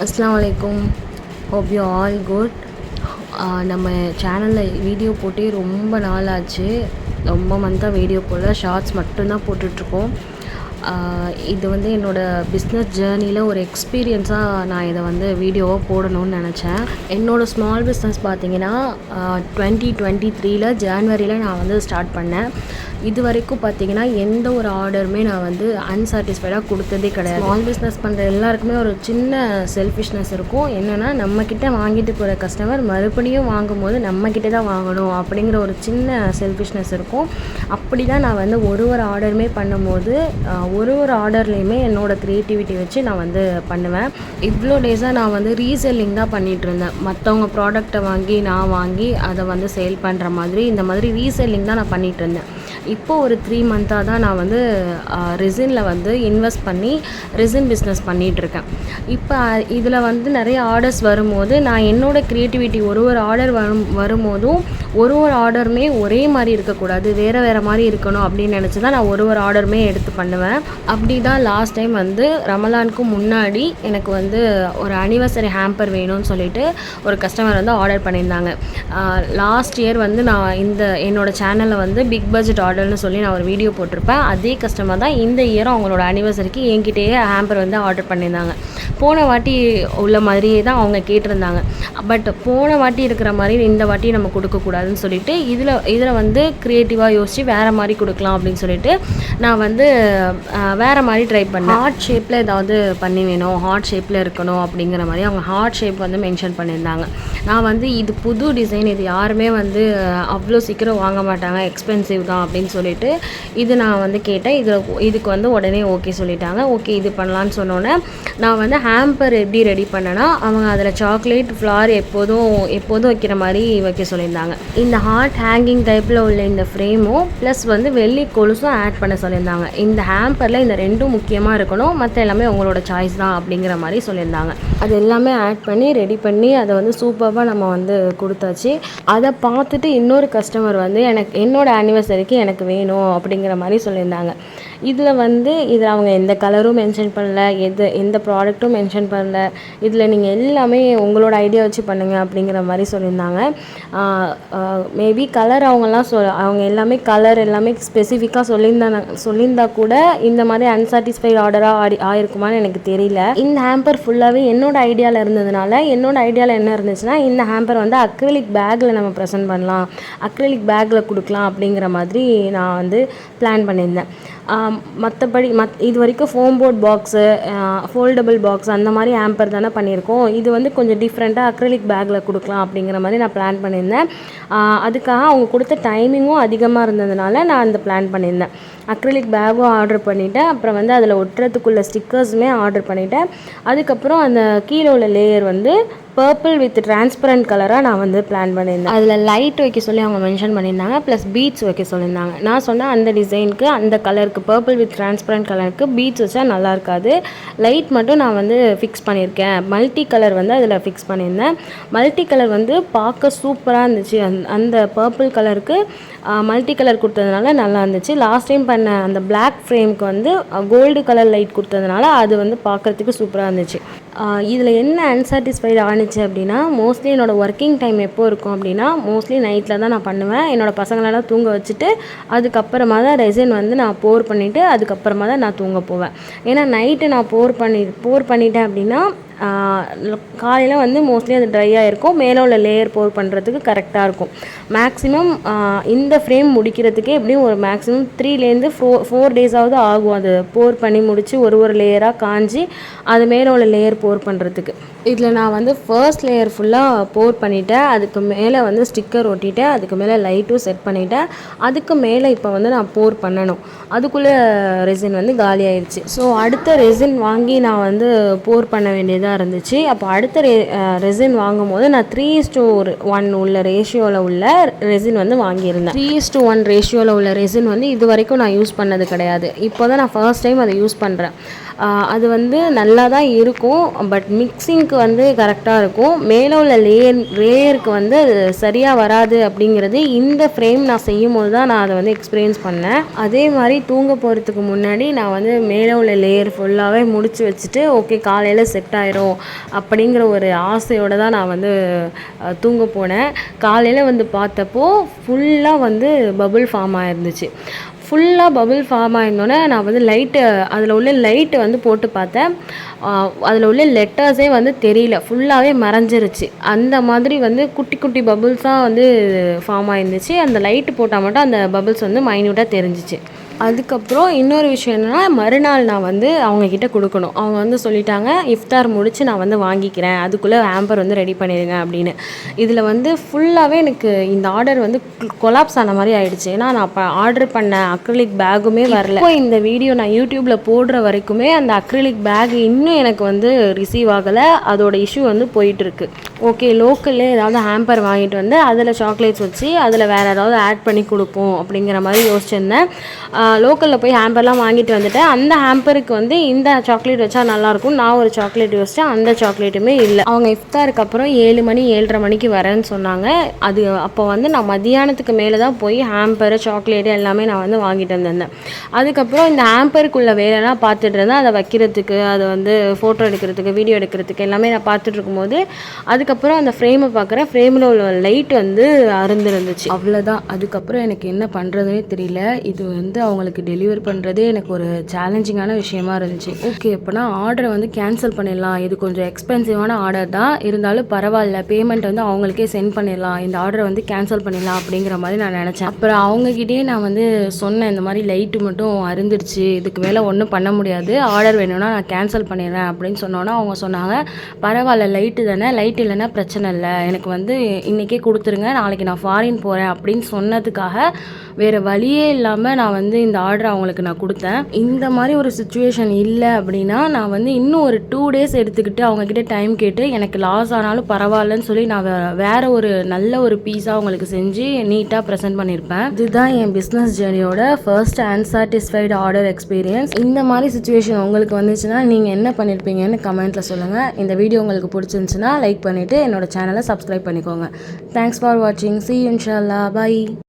அஸ்ஸலாமு அலைக்கும். Hope you all good. நம்ம சேனலில் வீடியோ போட்டே ரொம்ப நாள் ஆச்சு. ரொம்ப மந்தாக வீடியோ போடல, ஷார்ட்ஸ் மட்டும்தான் போட்டுட்ருக்கோம். இது வந்து என்னோடய பிஸ்னஸ் ஜேர்னியில் ஒரு எக்ஸ்பீரியன்ஸாக நான் இதை வந்து வீடியோவாக போடணும்னு நினச்சேன். என்னோடய ஸ்மால் பிஸ்னஸ் பார்த்திங்கன்னா 2023 ஜான்வரியில் நான் வந்து ஸ்டார்ட் பண்ணேன். இது வரைக்கும் பார்த்திங்கன்னா எந்த ஒரு ஆர்டருமே நான் வந்து அன்சாட்டிஸ்ஃபைடாக கொடுத்ததே கிடையாது. ஸ்மால் பிஸ்னஸ் பண்ணுற எல்லாருக்குமே ஒரு சின்ன செல்ஃபிஷ்னஸ் இருக்கும். என்னென்னா நம்மக்கிட்ட வாங்கிட்டு போகிற கஸ்டமர் மறுபடியும் வாங்கும்போது நம்மக்கிட்ட தான் வாங்கணும் அப்படிங்கிற ஒரு சின்ன செல்ஃபிஷ்னஸ் இருக்கும். அப்படி தான் நான் வந்து ஒரு ஆர்டருமே பண்ணும்போது ஒரு ஆர்டர்லேயுமே என்னோடய க்ரியேட்டிவிட்டி வச்சு நான் வந்து பண்ணுவேன். இவ்வளோ டேஸாக நான் வந்து ரீசெல்லிங் தான் பண்ணிகிட்டு இருந்தேன். மற்றவங்க ப்ராடக்டை வாங்கி நான் வாங்கி அதை வந்து சேல் பண்ணுற மாதிரி இந்த மாதிரி ரீசெல்லிங் தான் நான் பண்ணிகிட்டு இருந்தேன். இப்போது ஒரு 3 மந்த்தாக தான் நான் வந்து ரெசினில் வந்து இன்வெஸ்ட் பண்ணி ரெசின் பிஸ்னஸ் பண்ணிகிட்ருக்கேன். இப்போ இதில் வந்து நிறைய ஆர்டர்ஸ் வரும்போது நான் என்னோடய க்ரியேட்டிவிட்டி ஒரு ஆர்டர் வரும்போதும் ஒரு ஆர்டருமே ஒரே மாதிரி இருக்கக்கூடாது, வேறு மாதிரி இருக்கணும் அப்படின்னு நினச்சி தான் நான் ஒரு ஆர்டருமே எடுத்து பண்ணுவேன். அப்படி தான் லாஸ்ட் டைம் வந்து ரமலானுக்கு முன்னாடி எனக்கு வந்து ஒரு அனிவர்சரி ஹேம்பர் வேணும்னு சொல்லிட்டு ஒரு கஸ்டமர் வந்து ஆர்டர் பண்ணியிருந்தாங்க. லாஸ்ட் இயர் வந்து நான் என்னோடய சேனலில் வந்து பிக் பட்ஜெட் ஆர்டர்னு சொல்லி நான் ஒரு வீடியோ போட்டிருப்பேன். அதே கஸ்டமர் தான் இந்த இயரும் அவங்களோட அனிவர்சரிக்கு என்கிட்டயே ஹேம்பர் வந்து ஆர்டர் பண்ணியிருந்தாங்க. போன வாட்டி உள்ள மாதிரியே தான் அவங்க கேட்டிருந்தாங்க. பட் போன வாட்டி இருக்கிற மாதிரி இந்த வாட்டி நம்ம கொடுக்கக்கூடாதுன்னு சொல்லிட்டு இதில் வந்து க்ரியேட்டிவாக யோசித்து வேறு மாதிரி கொடுக்கலாம் அப்படின்னு சொல்லிட்டு நான் வந்து வேறு மாதிரி ட்ரை பண்ணேன். ஹார்ட் ஷேப்பில் ஏதாவது பண்ணி வேணும், ஹார்ட் ஷேப்பில் இருக்கணும் அப்படிங்கிற மாதிரி அவங்க ஹார்ட் ஷேப் வந்து மென்ஷன் பண்ணியிருந்தாங்க. நான் வந்து இது புது டிசைன், இது யாருமே வந்து அவ்வளோ சீக்கிரம் வாங்க மாட்டாங்க, எக்ஸ்பென்சிவ் தான் அப்படின்னு சொல்லிட்டு இது நான் வந்து கேட்டேன். இதுக்கு வந்து உடனே ஓகே சொல்லிட்டாங்க. ஓகே இது பண்ணலான்னு சொன்னோன்னே நான் வந்து ஹேம்பர் எப்படி ரெடி பண்ணேன்னா அவங்க அதில் சாக்லேட் ஃப்ளார் எப்போதும் வைக்கிற மாதிரி வைக்க சொல்லியிருந்தாங்க. இந்த ஹார்ட் ஹேங்கிங் டைப்பில் உள்ள இந்த ஃப்ரேமும் ப்ளஸ் வந்து வெள்ளி கொலுசும் ஆட் பண்ண சொல்லியிருந்தாங்க. இந்த ஹேம்பரில் இந்த ரெண்டும் முக்கியமாக இருக்கணும், மற்ற எல்லாமே உங்களோட சாய்ஸ் தான் அப்படிங்கிற மாதிரி சொல்லியிருந்தாங்க. அது எல்லாமே ஆட் பண்ணி ரெடி பண்ணி அதை வந்து சூப்பராக நம்ம வந்து கொடுத்தாச்சு. அதை பார்த்துட்டு இன்னொரு கஸ்டமர் வந்து என்னோட ஆனிவர்சரிக்கு எனக்கு வேணும் அப்படிங்கிற மாதிரி சொல்லியிருந்தாங்க. இதில் அவங்க எந்த கலரும் மென்ஷன் பண்ணல, எந்த ப்ராடக்ட்டும் மென்ஷன் பண்ணல. இதில் நீங்கள் எல்லாமே உங்களோட ஐடியா வச்சு பண்ணுங்கள் அப்படிங்கிற மாதிரி சொல்லியிருந்தாங்க. மேபி கலர் அவங்க எல்லாமே கலர் எல்லாமே ஸ்பெசிஃபிக்காக சொல்லியிருந்தா கூட இந்த மாதிரி அன்சாட்டிஸ்ஃபைட் ஆர்டராக ஆயிருக்குமான்னு எனக்கு தெரியல. இந்த ஹேம்பர் ஃபுல்லாகவே என்னோட ஐடியாவில் இருந்ததுனால என்னோட ஐடியாவில் என்ன இருந்துச்சுன்னா இந்த ஹேம்பர் வந்து அக்ரிலிக் பேக்கில் நம்ம ப்ரெசென்ட் பண்ணலாம், அக்ரிலிக் பேக்கில் கொடுக்கலாம் அப்படிங்கிற மாதிரி நான் வந்து பிளான் பண்ணியிருந்தேன். மற்றபடி இது வரைக்கும் foam board box, foldable box அந்த மாதிரி ஹேம்பர் தானே பண்ணியிருக்கோம். இது வந்து கொஞ்சம் டிஃப்ரெண்ட்டாக அக்ரிலிக் பேக்கில் கொடுக்கலாம் அப்படிங்கிற மாதிரி நான் பிளான் பண்ணியிருந்தேன். அதுக்காக அவங்க கொடுத்த டைமிங்கும் அதிகமாக இருந்ததுனால நான் அந்த பிளான் பண்ணியிருந்தேன். அக்ரிலிக் பேக்கும் ஆர்டர் பண்ணிவிட்டேன். அப்புறம் வந்து அதில் ஒட்டுறதுக்குள்ள ஸ்டிக்கர்ஸுமே ஆர்டர் பண்ணிவிட்டேன். அதுக்கப்புறம் அந்த கீழே உள்ள லேயர் வந்து பர்பிள் வித் டிரான்ஸ்பரண்ட் கலராக நான் வந்து பிளான் பண்ணியிருந்தேன். அதில் லைட் வைக்க சொல்லி அவங்க மென்ஷன் பண்ணியிருந்தாங்க, ப்ளஸ் பீட்ஸ் வைக்க சொல்லியிருந்தாங்க. நான் சொன்னேன் அந்த டிசைனுக்கு அந்த கலருக்கு பர்பிள் வித் டிரான்ஸ்பரண்ட் கலருக்கு பீட்ஸ் வச்சா நல்லா இருக்காது, லைட் மட்டும் நான் வந்து ஃபிக்ஸ் பண்ணியிருக்கேன். மல்டி கலர் வந்து அதில் ஃபிக்ஸ் பண்ணியிருந்தேன். மல்டி கலர் வந்து பார்க்க சூப்பராக இருந்துச்சு. அந்த பர்பிள் கலருக்கு மல்டி கலர் கொடுத்ததுனால நல்லா இருந்துச்சு. லாஸ்ட் டைம் பண்ண அந்த பிளாக் ஃப்ரேமுக்கு வந்து கோல்டு கலர் லைட் கொடுத்ததுனால அது வந்து பார்க்குறதுக்கு சூப்பராக இருந்துச்சு. இதில் என்ன அன்சாட்டிஸ்ஃபைடு ஆனிச்சு அப்படின்னா மோஸ்ட்லி என்னோடய ஒர்க்கிங் டைம் எப்போ இருக்கும் அப்படின்னா மோஸ்ட்லி நைட்டில் தான் நான் பண்ணுவேன். என்னோடய பசங்களெல்லாம் தூங்க வச்சுட்டு அதுக்கப்புறமா தான் ரெசின் வந்து நான் போர் பண்ணிவிட்டு அதுக்கப்புறமா தான் நான் தூங்க போவேன். ஏன்னா நைட்டு நான் போர் பண்ணிட்டேன் அப்படின்னா காலையில் வந்து மோஸ்ட்லி அது ட்ரையாக இருக்கும், மேலே உள்ள லேயர் போர் பண்ணுறதுக்கு கரெக்டாக இருக்கும். மேக்ஸிமம் இந்த ஃப்ரேம் முடிக்கிறதுக்கே எப்படியும் ஒரு மேக்ஸிமம் 3 to 4 டேஸாவது ஆகும். அது போர் பண்ணி முடித்து ஒரு லேயராக காஞ்சி அது மேலே உள்ள லேயர் போர் பண்ணுறதுக்கு. இதில் நான் வந்து ஃபர்ஸ்ட் லேயர் ஃபுல்லாக போர் பண்ணிவிட்டேன். அதுக்கு மேலே வந்து ஸ்டிக்கர் ஒட்டிட்டேன். அதுக்கு மேலே லைட்டும் செட் பண்ணிவிட்டேன். அதுக்கு மேலே இப்போ வந்து நான் போர் பண்ணணும். அதுக்குள்ளே ரெசின் வந்து காலி ஆயிடுச்சு. ஸோ அடுத்த ரெசின் வாங்கி நான் வந்து போர் பண்ண வேண்டியதாக இருந்துச்சு. அப்போ அடுத்த ரெசின் வாங்கும் போது நான் 3:1 உள்ள ரேஷியோவில் உள்ள ரெசின் வந்து வாங்கியிருந்தேன். 3:1 ரேஷியோவில் உள்ள ரெசின் வந்து இது வரைக்கும் நான் யூஸ் பண்ணது கிடையாது. இப்போ தான் நான் ஃபர்ஸ்ட் டைம் அதை யூஸ் பண்ணுறேன். அது வந்து நல்லா தான் இருக்கும், பட் மிக்சிங்க்கு வந்து கரெக்டாக இருக்கும். மேலே உள்ள லேயருக்கு வந்து சரியாக வராது அப்படிங்கிறது இந்த ஃப்ரேம் நான் செய்யும்போது தான் நான் அதை வந்து எக்ஸ்பீரியன்ஸ் பண்ணேன். அதே மாதிரி தூங்க போகிறதுக்கு முன்னாடி நான் வந்து மேலே உள்ள லேயர் ஃபுல்லாகவே முடிச்சு வச்சுட்டு ஓகே காலையில் செட் ஆயிரும் அப்படிங்கிற ஒரு ஆசையோடு தான் நான் வந்து தூங்க போனேன். காலையில் வந்து பார்த்தப்போ ஃபுல்லாக வந்து பபுள் ஃபார்ம் ஆயிருந்துச்சு. ஃபுல்லாக பபுள் ஃபார்ம் ஆயிருந்தோன்னே நான் வந்து அதில் உள்ள லைட்டு வந்து போட்டு பார்த்தேன். அதில் உள்ள லெட்டர்ஸே வந்து தெரியல, ஃபுல்லாகவே மறைஞ்சிருச்சு. அந்த மாதிரி வந்து குட்டி குட்டி பபுள்ஸாக வந்து ஃபார்ம் ஆயிருந்துச்சு. அந்த லைட்டு போட்டால் மட்டும் அந்த பபுள்ஸ் வந்து மைன்யூட்டாக தெரிஞ்சிச்சு. அதுக்கப்புறம் இன்னொரு விஷயம் என்னென்னா, மறுநாள் நான் வந்து அவங்கக்கிட்ட கொடுக்கணும். அவங்க வந்து சொல்லிட்டாங்க, இஃப்தார் முடித்து நான் வந்து வாங்கிக்கிறேன், அதுக்குள்ளே ஹேம்பர் வந்து ரெடி பண்ணிடுங்க அப்படின்னு. இதில் வந்து ஃபுல்லாகவே எனக்கு இந்த ஆர்டர் வந்து கொலாப்ஸ் ஆன மாதிரி ஆயிடுச்சு. ஏன்னா நான் அப்போ ஆர்டர் பண்ண அக்ரிலிக் பேக்குமே வரல. இப்போ இந்த வீடியோ நான் யூடியூப்பில் போடுற வரைக்குமே அந்த அக்ரிலிக் பேக் இன்னும் எனக்கு வந்து ரிசீவ் ஆகலை. அதோட இஷ்யூ வந்து போயிட்டுருக்கு. ஓகே, லோக்கல்லே ஏதாவது ஹேம்பர் வாங்கிட்டு வந்து அதில் சாக்லேட்ஸ் வச்சு அதில் வேறு ஏதாவது ஆட் பண்ணி கொடுப்போம் அப்படிங்கிற மாதிரி யோசிச்சிருந்தேன். லோக்கலில் போய் ஹேம்பர்லாம் வாங்கிட்டு வந்துட்டேன். அந்த ஹேம்பருக்கு வந்து இந்த சாக்லேட் வச்சா நல்லாயிருக்கும் நான் ஒரு சாக்லேட் யோசித்தேன். அந்த சாக்லேட்டுமே இல்லை. அவங்க இஃப்தாருக்கு அப்புறம் 7 மணி 7:30 மணிக்கு வரேன்னு சொன்னாங்க. அது அப்போ வந்து நான் மதியானத்துக்கு மேலே தான் போய் ஹேம்பரு சாக்லேட்டு எல்லாமே நான் வந்து வாங்கிட்டு வந்திருந்தேன். அதுக்கப்புறம் இந்த ஹேம்பருக்குள்ள வேலைலாம் பார்த்துட்டு இருந்தேன். அதை வைக்கிறதுக்கு, அதை வந்து ஃபோட்டோ எடுக்கிறதுக்கு, வீடியோ எடுக்கிறதுக்கு எல்லாமே நான் பார்த்துட்டு இருக்கும்போது அதுக்கப்புறம் அந்த ஃப்ரேமை பார்க்குறேன். ஃப்ரேமில் உள்ள லைட் வந்து அருந்துருந்துச்சு. அவ்வளோதான். அதுக்கப்புறம் எனக்கு என்ன பண்ணுறதுனே தெரியல. இது வந்து அவங்களுக்கு டெலிவர் பண்ணுறதே எனக்கு ஒரு சேலஞ்சிங்கான விஷயமா இருந்துச்சு. ஓகே, அப்போனா ஆர்டரை வந்து கேன்சல் பண்ணிடலாம். இது கொஞ்சம் எக்ஸ்பென்சிவான ஆர்டர் தான், இருந்தாலும் பரவாயில்ல, பேமெண்ட் வந்து அவங்களுக்கே சென்ட் பண்ணிடலாம், இந்த ஆர்டரை வந்து கேன்சல் பண்ணிடலாம் அப்படிங்கிற மாதிரி நான் நினச்சேன். அப்புறம் அவங்ககிட்டயே நான் வந்து சொன்னேன், இந்த மாதிரி லைட்டு மட்டும் அருந்துருச்சு, இதுக்கு மேலே ஒன்றும் பண்ண முடியாது, ஆர்டர் வேணும்னா நான் கேன்சல் பண்ணிடுறேன் அப்படின்னு சொன்னோன்னா அவங்க சொன்னாங்க, பரவாயில்ல, லைட்டு தானே, லைட் இல்லைன்னா பிரச்சனை இல்லை, எனக்கு வந்து இன்றைக்கே கொடுத்துருங்க, நாளைக்கு நான் ஃபாரின் போகிறேன் அப்படின்னு சொன்னதுக்காக வேறு வழியே இல்லாமல் நான் வந்து இந்த ஆர்டரை அவங்களுக்கு நான் கொடுத்தேன். இந்த மாதிரி ஒரு சுச்சுவேஷன் இல்லை அப்படின்னா நான் வந்து இன்னும் ஒரு 2 days எடுத்துக்கிட்டு அவங்கக்கிட்ட டைம் கேட்டு எனக்கு லாஸ் ஆனாலும் பரவாயில்லன்னு சொல்லி நான் வேறு ஒரு நல்ல ஒரு பீஸாக அவங்களுக்கு செஞ்சு நீட்டாக ப்ரெசென்ட் பண்ணியிருப்பேன். இதுதான் என் பிஸ்னஸ் ஜேர்னியோட ஃபர்ஸ்ட் அன்சாட்டிஸ்ஃபைடு ஆர்டர் எக்ஸ்பீரியன்ஸ். இந்த மாதிரி சுச்சுவேஷன் உங்களுக்கு வந்துச்சுன்னா நீங்கள் என்ன பண்ணியிருப்பீங்கன்னு கமெண்ட்டில் சொல்லுங்கள். இந்த வீடியோ உங்களுக்கு பிடிச்சிருந்துச்சுன்னா லைக் பண்ணிவிட்டு என்னோட சேனலை சப்ஸ்கிரைப் பண்ணிக்கோங்க. தேங்க்ஸ் ஃபார் வாட்சிங். See you inshallah. Bye.